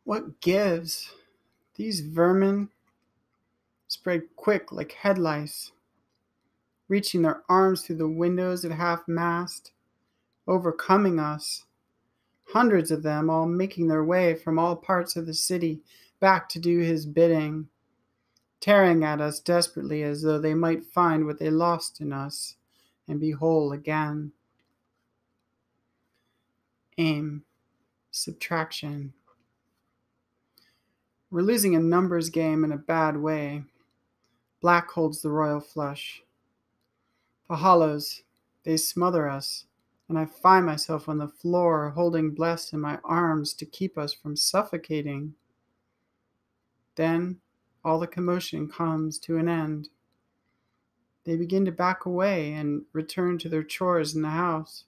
What gives? These vermin spread quick like head lice, reaching their arms through the windows at half-mast, overcoming us. Hundreds of them, all making their way from all parts of the city back to do his bidding, tearing at us desperately as though they might find what they lost in us and be whole again. Aim. Subtraction. We're losing a numbers game in a bad way. Black holds the royal flush. The hollows, they smother us, and I find myself on the floor holding Bless in my arms to keep us from suffocating. Then all the commotion comes to an end. They begin to back away and return to their chores in the house.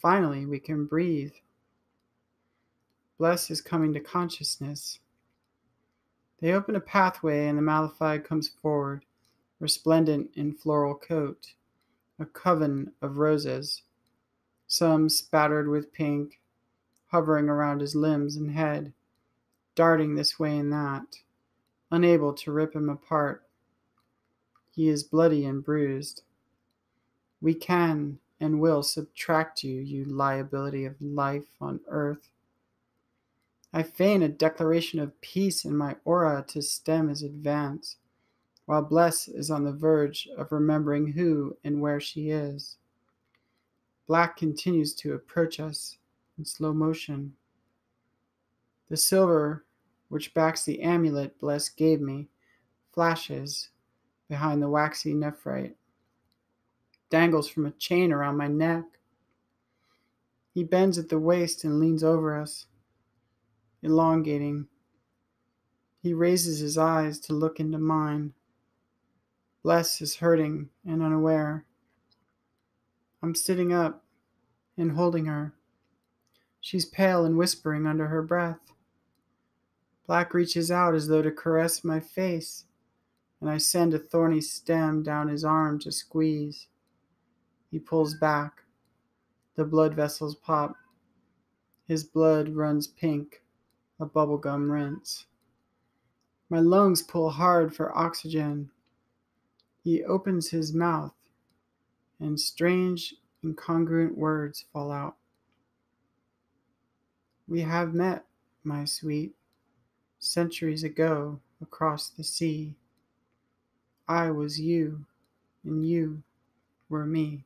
Finally, we can breathe. Bless is coming to consciousness. They open a pathway and the Malafide comes forward, resplendent in floral coat, a coven of roses, some spattered with pink, hovering around his limbs and head, darting this way and that, unable to rip him apart. He is bloody and bruised. We can and will subtract you, you liability of life on earth. I feign a declaration of peace in my aura to stem his advance, while Bless is on the verge of remembering who and where she is. Black continues to approach us in slow motion. The silver, which backs the amulet Bless gave me, flashes behind the waxy nephrite, dangles from a chain around my neck. He bends at the waist and leans over us, elongating. He raises his eyes to look into mine. Bless is hurting and unaware. I'm sitting up and holding her. She's pale and whispering under her breath. Black reaches out as though to caress my face, and I send a thorny stem down his arm to squeeze. He pulls back. The blood vessels pop. His blood runs pink, a bubblegum rinse. My lungs pull hard for oxygen. He opens his mouth, and strange, incongruent words fall out. We have met, my sweet, centuries ago across the sea. I was you, and you were me.